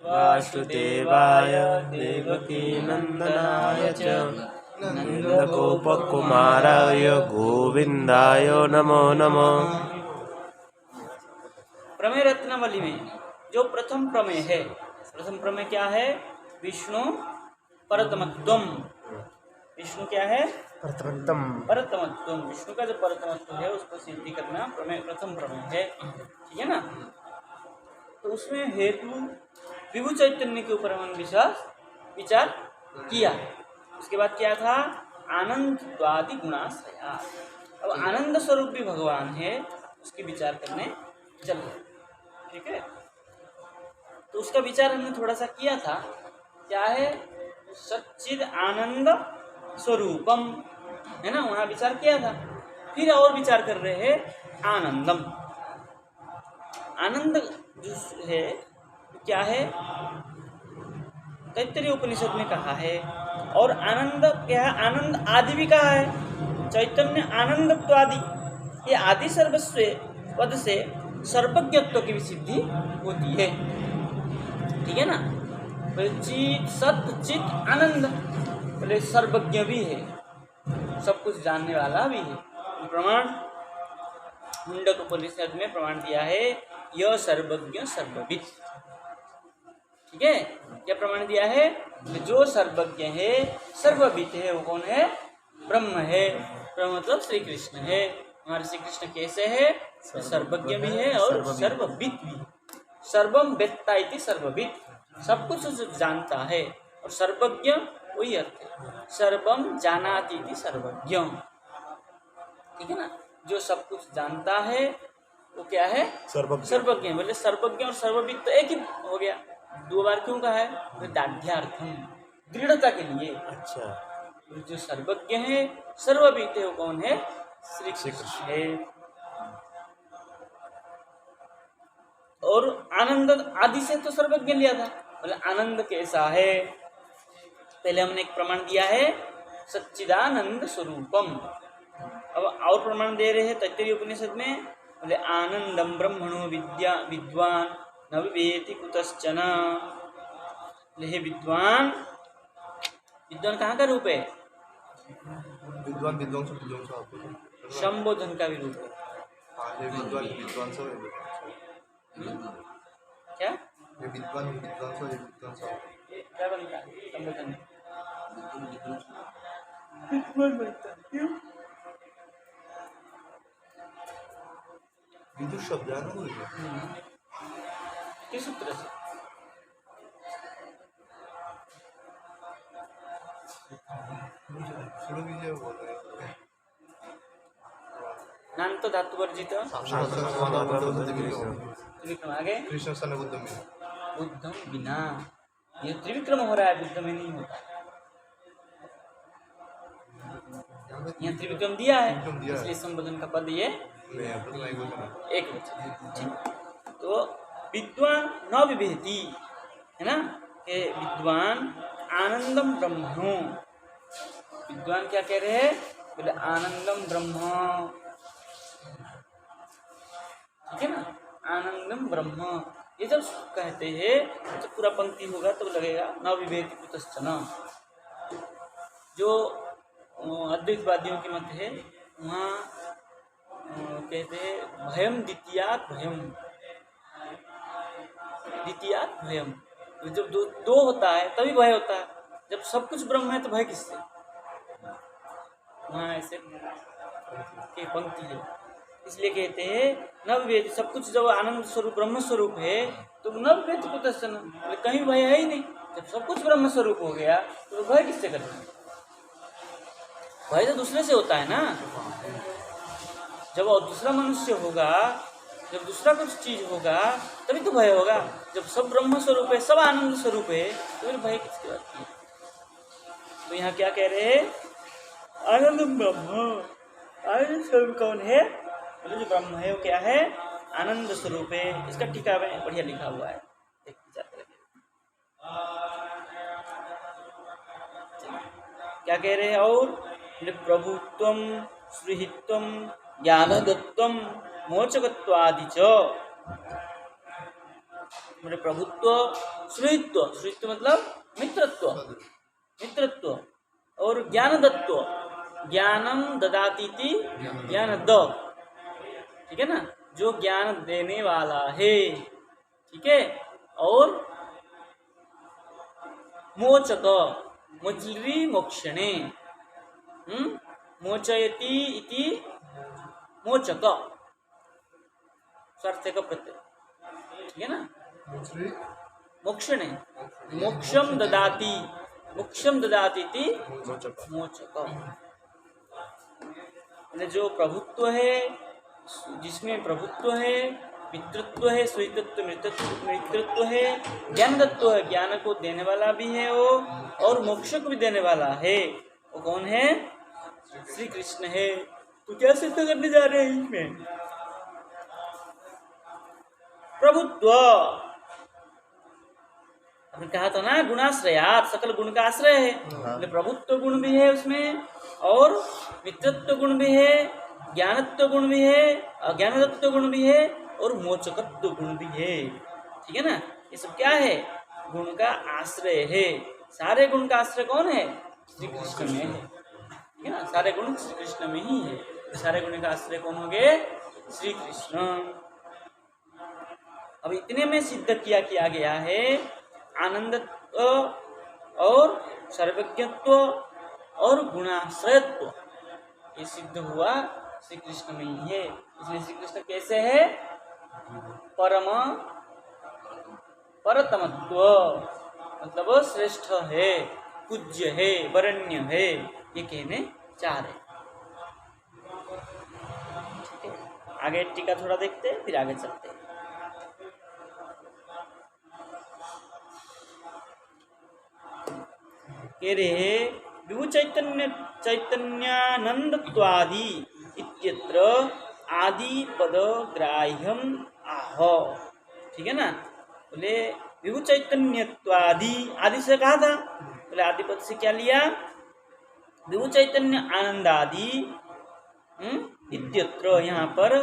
वासुदेवाय देवकीनन्दनाय च नन्दगोपकुमाराय गोविन्दाय नमो नमः। प्रमेय रत्नावली में जो प्रथम प्रमेय है, प्रथम प्रमेय क्या है? विष्णु परतमत्वम। विष्णु क्या है? परतमत्वम। विष्णु का जो परतमत्व है उसको सिद्धि करना प्रमेय, प्रथम प्रमेय है। ठीक है ना? तो उसमें हेतु विभु चैतन्य के ऊपर हमने विचार किया। उसके बाद क्या था? आनंदवादि गुणाश्रया। अब आनंद स्वरूप भी भगवान है, उसकी विचार करने चल रहे। ठीक है, तो उसका विचार हमने थोड़ा सा किया था। क्या है? सच्चिद आनंद स्वरूपम, है ना? वहां विचार किया था। फिर और विचार कर रहे हैं आनंदम। आनंद जो है क्या है? तैत्तरीय उपनिषद में कहा है। और आनंद क्या है? आनंद आदि भी कहा है। चैतन्य आनंदत्व आदि, ये आदि सर्वस्व पद से सर्वज्ञत्व की भी सिद्धि होती है। ठीक है ना? चित सत चित आनंद, बोले सर्वज्ञ भी है, सब कुछ जानने वाला भी है। प्रमाण मुंडक उपनिषद में प्रमाण दिया है, यह सर्वज्ञ सर्वविद। ठीक है, क्या प्रमाण दिया है? जो सर्वज्ञ है, सर्वविद है, वो कौन है? ब्रह्म है। ब्रह्म मतलब श्री कृष्ण है। हमारे श्री कृष्ण कैसे है? सर्वज्ञ भी है और सर्वविद भी। सर्वम वेत्ता इति सर्वविद, सब कुछ जानता है। और सर्वज्ञ वही अर्थ है, सर्वम जानाति इति सर्वज्ञ। ठीक है ना? जो सब कुछ जानता है वो क्या है? सर्वज्ञ। बोले सर्वज्ञ और सर्वविद तो एक ही हो गया। दो बार क्यों कहा है? दाढ़्यार्थम, दृढ़ता के लिए। अच्छा, जो सर्वज्ञ है, सर्वविद है, वो कौन है? श्री कृष्ण है। और आनंद आदि से तो सर्वज्ञ लिया था। बोले आनंद कैसा है? पहले हमने एक प्रमाण दिया है, सच्चिदानंद स्वरूपम। अब और प्रमाण दे रहे हैं तैत्तरीय उपनिषद में। बोले आनंदम ब्रह्मणो विद्या विद्वान न विवेति कुतश्चन। हे विद्वान, विद्वान कहाँ का रूप है? विद्वान संबोधन का भी रूप है। क्या विद्वान क्या बनता है संबोधन? क्यों? विदुर शब्द है ना? किस सूत्र से? नाम तो धातु वर्जित। त्रिविक्रम आगे कृष्ण सन बुद्धम बिना, ये त्रिविक्रम हो रहा है, बुद्ध में नहीं होता। यहाँ त्रिविक्रम दिया है, इसलिए संबोधन का पद ये एक वचन। तो विद्वान न विभेति, है ना? कि विद्वान आनंदम ब्रह्मणो। विद्वान क्या कह रहे हैं? बोले आनंदम ब्रह्म। ठीक है ना? आनंदम ब्रह्म, ये जब कहते हैं तो पूरा पंक्ति होगा तो लगेगा न विभेति कुतश्चन। जो अद्वैतवादियों के मत है, वहाँ कहते हैं भयम द्वितीयात् भयम, द्वितीयात् भयम। जब दो होता है तभी भय होता है। जब सब कुछ ब्रह्म है तो भय किससे? वहाँ ऐसे के पंक्ति है, इसलिए कहते हैं न विभेति। सब कुछ जब आनंद स्वरूप ब्रह्म स्वरूप है तो न विभेति कुतश्चन, कहीं भय है ही नहीं। जब सब कुछ ब्रह्म स्वरूप हो गया तो भय किससे करेंगे? भय तो दूसरे से होता है ना। जब और दूसरा मनुष्य होगा, जब दूसरा कुछ चीज होगा तभी तो भय होगा। जब सब ब्रह्म स्वरूप है, सब आनंद स्वरूप है, तो फिर भय किसकी बात है? तो यहाँ क्या कह रहे हैं? आनंद ब्रह्म। आनंद स्वरूप कौन है? बोले जो ब्रह्म है वो क्या है? आनंद स्वरूप है। इसका टीका में बढ़िया लिखा हुआ है, एक क्या कह रहे हैं? और प्रभुत्वम श्रीहित्वम ज्ञानदत्वम मोचकत्वादि च। मेरे प्रभुत्व, सुहृत्व, सुहृत्व मतलब मित्रत्व, मित्रत्व और ज्ञानदत्व, ज्ञानम ददातीति ज्ञान द, ठीक है ना, जो ज्ञान देने वाला है, ठीक है। और मोचक, मोचरी मोक्षणे, मोचयति इति मोचक, स्वार्थ का प्रत्यय, ठीक है ना। मोक्षणे, मोक्षम ददाति, मोक्षम ददाति इति मोचक, जो प्रभुत्व है, जिसमें प्रभुत्व है, मित्रत्व है, सुहृत्व मित्रत्व है, ज्ञानदत्व है, ज्ञान को देने वाला भी है वो, और मोक्ष को भी देने वाला है, वो कौन है? श्री कृष्ण है। तो क्या सिद्ध करने जा रहे हैं इसमें? प्रभुत्व, हमने कहा था ना, गुणाश्रयात, सकल गुण का आश्रय है। प्रभुत्व गुण भी है उसमें, और मित्रत्व गुण भी है, ज्ञानत्व गुण भी है, अज्ञानत्व गुण भी है, और मोचकत्व गुण भी है, ठीक है ना। ये सब क्या है? गुण का आश्रय है। सारे गुण का आश्रय कौन है? श्री कृष्ण में है, ठीक है ना। सारे गुण श्री कृष्ण में ही है। सारे गुण का आश्रय कौन हो गए? श्री कृष्ण। अब इतने में सिद्ध किया गया है आनंदत्व और सर्वज्ञत्व और गुणाश्रयत्व, ये सिद्ध हुआ श्री कृष्ण में ही है। इसलिए श्री कृष्ण कैसे है? परतमत्व, मतलब श्रेष्ठ है, पूज्य है, वरण्य है, ये कहने चाह रहे। ठीक है, आगे टीका थोड़ा देखते हैं, फिर आगे चलते हैं। कह रहे विभु चैतन्यानंदत्वादि इत्यत्र आदि पद ग्राह्यम आह, ठीक है ना। बोले विभु चैतन्यत्वादि, आदि से कहा था, बोले आदि पद से क्या लिया? विभु चैतन्य आनंदादि इत्यत्र, यहाँ पर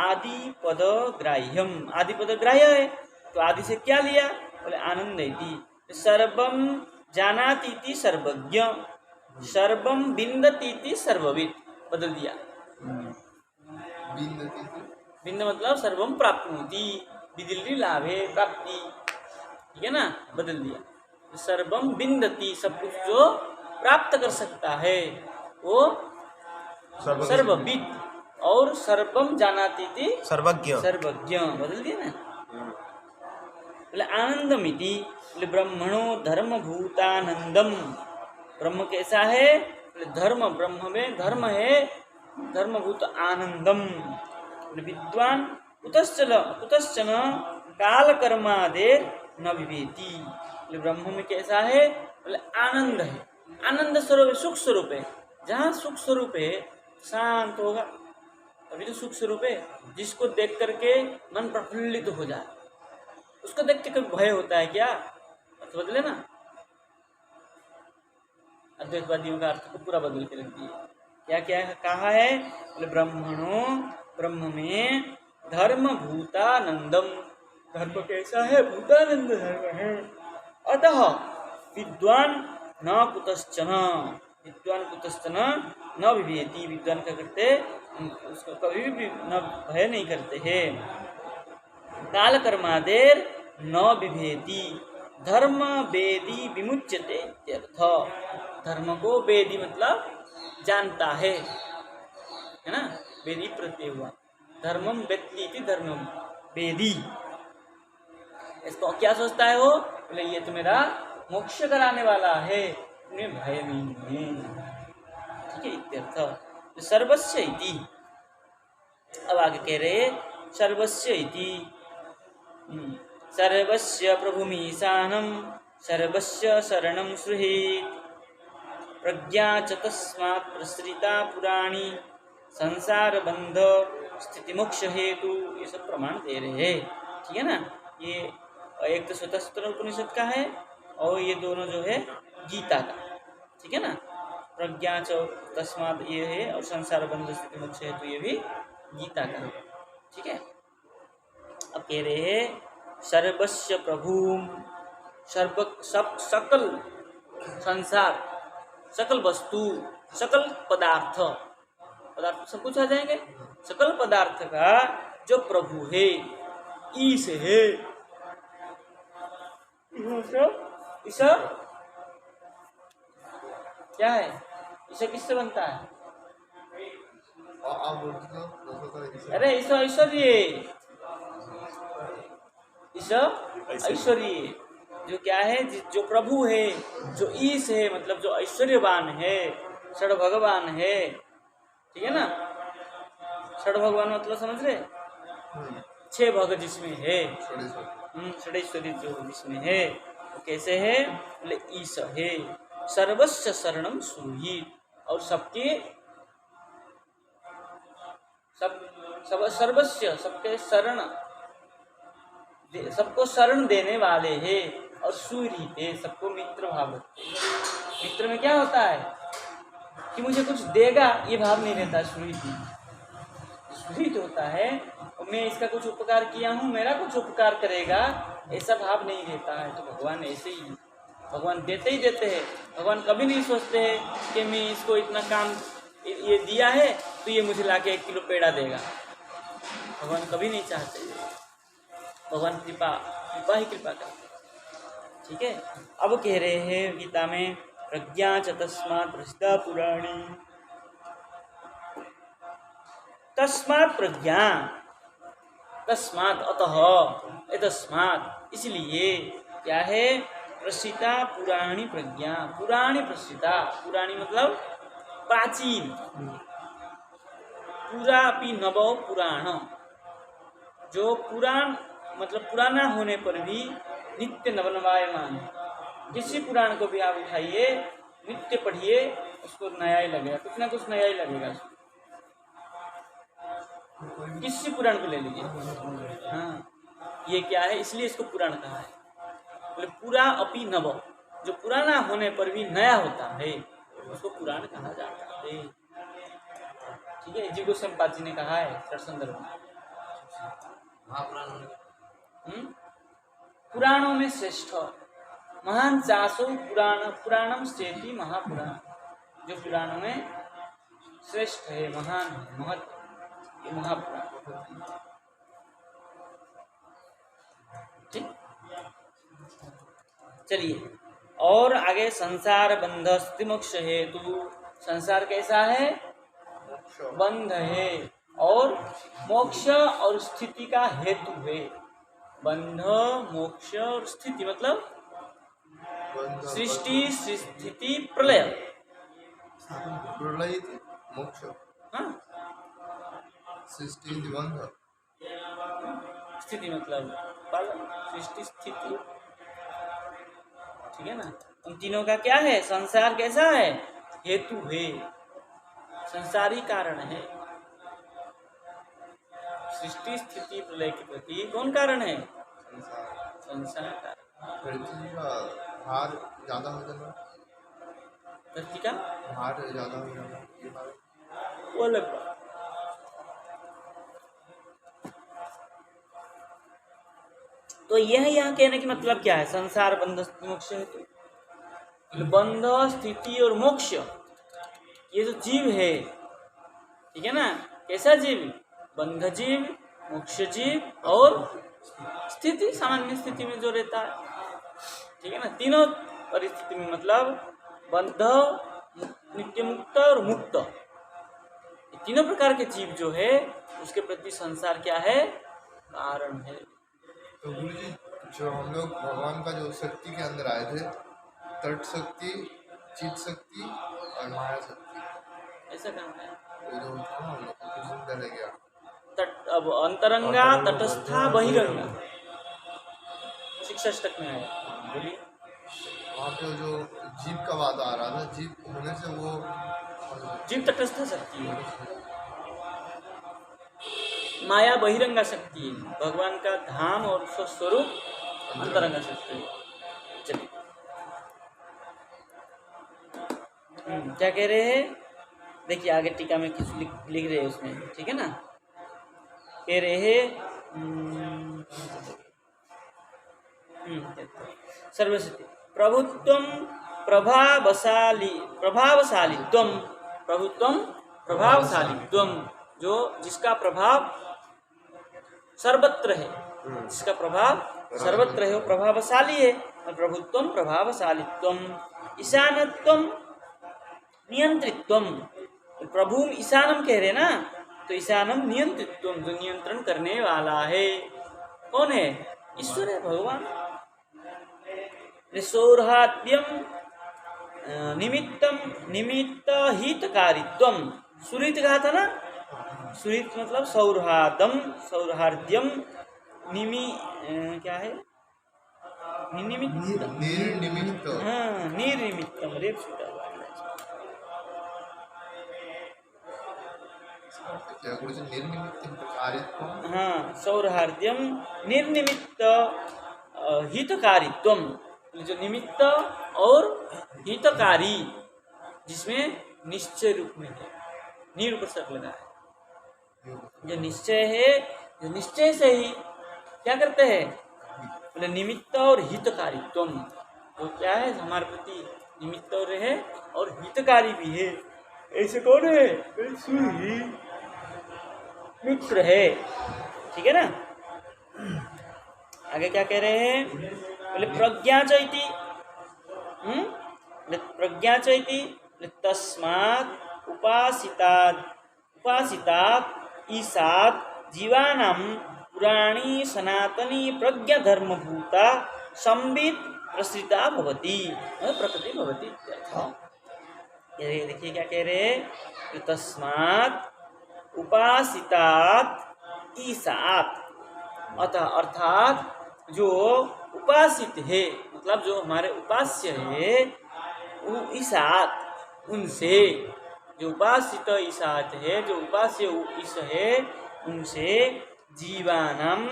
आदि पद ग्राह्यम, आदि पद ग्राह्य है, तो आदि से क्या लिया? बोले आनंद इति सर्वम जानातीति सर्वज्ञ, सर्वम बिंदतीति सर्वविद, बदल दिया। बिंद मतलब सर्वम प्राप्नोति, विदिल्ली लाभे प्राप्ति, ठीक है ना, बदल दिया। सर्वम बिंदती, सब कुछ जो प्राप्त कर सकता है वो सर्वविद, और सर्वम जानातीति सर्वज्ञ, सर्वज्ञ, बदल दिया ना। बोले आनंदमिति, बोले ब्रह्मणो धर्मभूतानंदम, ब्रह्म कैसा है? बोले धर्म, ब्रह्म में धर्म है, धर्मभूत आनंदम। बोले विद्वान कुतश्चन काल कर्मादेर न विवेति, बोले ब्रह्म में कैसा है? बोले आनंद है, आनंद स्वरूप, सुख स्वरूप है। जहाँ सुख स्वरूप है शांत होगा, अभी तो सुख स्वरूप है। जिसको देख करके मन प्रफुल्लित हो जाए, उसको देख के कभी भय होता है क्या? अर्थ बदले ना, अद्वैतवादियों का अर्थ को पूरा बदल के रख दिए। क्या क्या कहा है? बोले ब्रह्मणो, ब्रह्म में धर्म भूतानंदम, धर्म कैसा है? भूतानंद धर्म है। अतः विद्वान न कुतश्चन, विद्वान कुतश्चन न विवेति, विद्वान क्या करते? उसको कभी भी न भय नहीं करते हैं। काल कर्मादेर न विभेति, धर्म वेदी विमुच्यते इत्यर्थ, धर्म को वेदी मतलब जानता है ना, वेदी प्रत्यय हुआ, धर्मम वेत्ति इति धर्मम वेदी। इसको क्या सोचता है वो? बोले ये तो मेरा मोक्ष कराने वाला है, उन्हें भय नहीं है, ठीक है, इत्यर्थ। सर्वस्य इति, अब आगे कह रहे सर्वस्य इति, सर्वस्य प्रभुमीशानं सर्वस्य शरणं सुहेत्, प्रज्ञा च तस्मात् प्रसृता पुराणी संसार बंध स्थिति मोक्ष हेतु, ये सब प्रमाण दे रहे हैं, ठीक है ना। ये एक तो स्वतंत्र उपनिषद का है और ये दोनों जो है गीता का, ठीक है ना। प्रज्ञा च तस्मात् ये है, और संसार बंध स्थिति मोक्ष हेतु ये भी गीता का है, ठीक है। अब कह रहे हैं सर्वस्य प्रभुम, सकल संसार, सकल वस्तु, सकल पदार्थ, पदार्थ सब कुछ आ जाएंगे, सकल पदार्थ का जो प्रभु है, ईश है, ईश्वर क्या है? ईश्वर किससे बनता है? आप बोलते हो अरे ईश्वर ऐश्वर्य, ईश्वर ऐश्वर्य जो क्या है, जो प्रभु है, जो ईश है, मतलब जो ऐश्वर्यवान है, षड भगवान है, ठीक है ना। षड भगवान मतलब समझ रहे, छह भग जिसमें है, षडेश्वरी जो जिसमें है, वो कैसे है? बोले ईश है, सर्वस्व शरणम सुही, और सबके सब सर्वस्व सबके शरण, सबको शरण देने वाले हैं, और सूर्य है, सबको मित्र भाव रखते हैं। मित्र में क्या होता है कि मुझे कुछ देगा ये भाव नहीं रहता, सूर्य होता है और मैं इसका कुछ उपकार किया हूँ, मेरा कुछ उपकार करेगा, ऐसा भाव नहीं रहता है। तो भगवान ऐसे ही, भगवान देते ही देते हैं। भगवान कभी नहीं सोचते हैं कि मैं इसको इतना काम ये दिया है तो ये मुझे लाके 1 किलो पेड़ा देगा, भगवान कभी नहीं चाहते। भगवान कृपा ही कृपा करते, ठीक है। अब कह रहे हैं गीता में, प्रज्ञा च तस्मात् प्रसिद्धा पुराणी, तस्मात् प्रज्ञा, तस्मात् अतः, तस्मात् इसलिए क्या है, प्रसिद्धा पुराणी प्रज्ञा, पुराणी प्रसिद्धा, पुराणी मतलब प्राचीन, पुरापि नवो पुराण, जो पुराण मतलब पुराना होने पर भी नित्य नवनवायमान। किसी पुराण को भी आप उठाइए, नित्य पढ़िए, उसको नया ही लगेगा, कुछ ना कुछ नया ही लगेगा उसको। किसी पुराण को ले लीजिए, हाँ ये क्या है, इसलिए इसको पुराण कहा है। बोले पुरा अपि नव, जो पुराना होने पर भी नया होता है उसको पुराण कहा जाता है, ठीक है। जी गोस्वामी पाद जी ने कहा है संदर्भ में, पुराणों में श्रेष्ठ महान चासो पुराणम स्थिति महापुराण, जो पुराणों में श्रेष्ठ है, महान है, महत्व, ये महापुराण, ठीक। चलिए और आगे, संसार बंध स्थिति मोक्ष हेतु, संसार कैसा है, बंध है और मोक्ष और स्थिति का हेतु है। बंध, मोक्ष और स्थिति मतलब सृष्टि, स्थिति, प्रलय, प्रलय मोक्ष, हाँ सृष्टि बंध, स्थिति मतलब पालन, सृष्टि स्थिति, ठीक है ना। उन तीनों का क्या है, संसार कैसा है, हेतु है, संसारी कारण है। सृष्टि स्थिति प्रलय के प्रति कौन कारण है, संसार कारण। पृथ्वी का भार ज्यादा हो जाना, धरती का भार ज्यादा हो जाना, ये बात वो अलग बात। तो यह यहाँ कहने की मतलब क्या है, संसार बंध मोक्ष हेतु, बंध स्थिति और मोक्ष, ये जो जीव है, ठीक है ना, कैसा जीव, बंध जीव, मोक्ष जीव और स्थिति, सामान्य स्थिति में जो रहता है, ठीक है ना। तीनों परिस्थिति में मतलब बंध, नित्य मुक्त और मुक्त, तीनों प्रकार के जीव जो है उसके प्रति संसार क्या है, कारण है। तो गुरु जी, जो हम लोग भगवान का जो शक्ति के अंदर आए थे, तट शक्ति, चित शक्ति और माया शक्ति, ऐसा काम है। वो जो था ना, हम लोग को कुछ दिन रह गया। तट अब अंतरंगा, तटस्था, बहिरंगा, शिक्षा अष्टक में आया, बोलिए। वहाँ पे जो जीव का बात आ रहा था, जीव होने से वो जीव तटस्थ शक्ति है, माया बहिरंगा शक्ति है, भगवान का धाम और उसका स्वरूप अंतरंगा शक्ति है। चलिए क्या कह रहे हैं, देखिए आगे टीका में कुछ लिख रहे हैं उसमें, ठीक है ना। कह रहे हैं सर्वशक्ति प्रभुत्वम प्रभावशालित्वम प्रभुत्वम प्रभावशालित्वम, जो जिसका प्रभाव सर्वत्र है, जिसका प्रभाव सर्वत्र है वो प्रभावशाली है। और प्रभुत्वम प्रभावशालित्वम ईशानत्वम नियंत्रित्वम, तो प्रभु ईशानम कह रहे ना, तो ईशानम नियंत्रित्वम, जो नियंत्रण करने वाला है। कौन है? ईश्वर है, भगवान। सौराद्यम निमित्तम निमित्त हितकारित्वम, सुरीत कहा था ना, सुरीत मतलब सौरादम सौरार्द्यम क्या है? निर्निमित्त। हाँ, निर्निमित्तम रेप हाँ, सौरार्द्यम निर्निमित्त हितकारित्वम, जो निमित्त और हितकारी, जिसमें निश्चय रूप में है, निरुपसर्ग लगा है। जो निश्चय है, जो निश्चय से ही क्या करते हैं? बोले निमित्त और हितकारित्वम, तो क्या है? हमारे प्रति निमित्त और है और हितकारी भी है। ऐसे कौन है? मित्र है। ठीक है ना? आगे क्या कह रहे हैं? बोले प्रज्ञा चैति, प्रज्ञा चैति तस्मात् उपासितात् ईसात् जीवानां पुराणी सनातनी प्रज्ञा धर्मभूता संबित प्रसृता भवति, प्रकृति भवति। देखिए क्या कह रहे हैं? तस्मात् उपासितात् ईसात्, अतः अर्थात जो उपासित है, मतलब जो हमारे उपास्य है, वो ईसात, उनसे, जो उपासित ईसात है, जो उपास्य ईश है, उनसे जीवानाम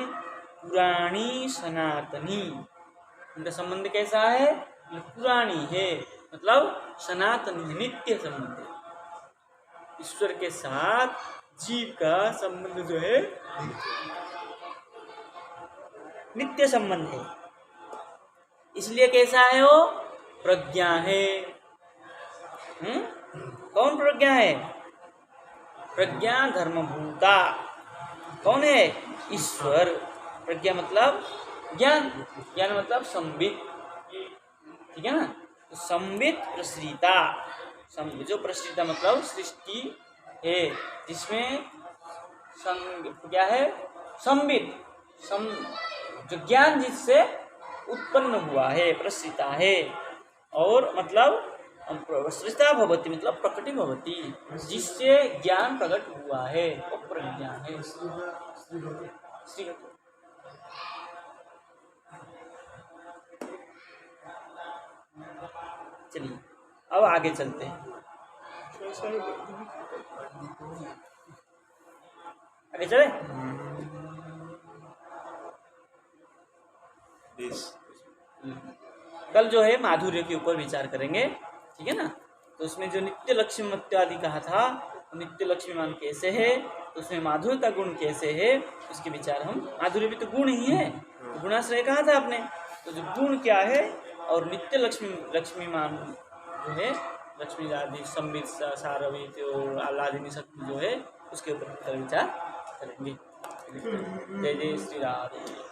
पुराणी सनातनी, उनका संबंध कैसा है? पुराणी है, मतलब सनातनी, नित्य संबंध है। ईश्वर के साथ जीव का संबंध जो है नित्य संबंध है। इसलिए कैसा है वो? प्रज्ञा है। कौन प्रज्ञा है? प्रज्ञा धर्मभूता। कौन है? ईश्वर। प्रज्ञा मतलब ज्ञान, ज्ञान मतलब संबित, ठीक है ना? तो संबित प्रसृता, जो प्रसृता मतलब सृष्टि है, जिसमें क्या है? संबित, जो ज्ञान जिससे उत्पन्न हुआ है, प्रसृता है। और मतलब प्रसृता भवति मतलब प्रकटी भवति, जिससे ज्ञान प्रकट हुआ है, वो प्रज्ञा है। चलिए अब आगे चलते हैं। आगे चले। कल जो है माधुर्य के ऊपर विचार करेंगे, ठीक है ना? तो उसमें जो नित्य लक्ष्मी मत्यादि कहा था, नित्य लक्ष्मीमान कैसे है, तो उसमें माधुर्य का गुण कैसे है, उसके विचार हम, माधुर्य भी तो गुण ही है, तो गुणाश्रय कहा था आपने, तो जो गुण क्या है और नित्य लक्ष्मीमान जो है, लक्ष्मी आदि संबित सारवित और आह्लादिनी शक्ति जो है, उसके ऊपर विचार करेंगे। जय जय श्री राधे।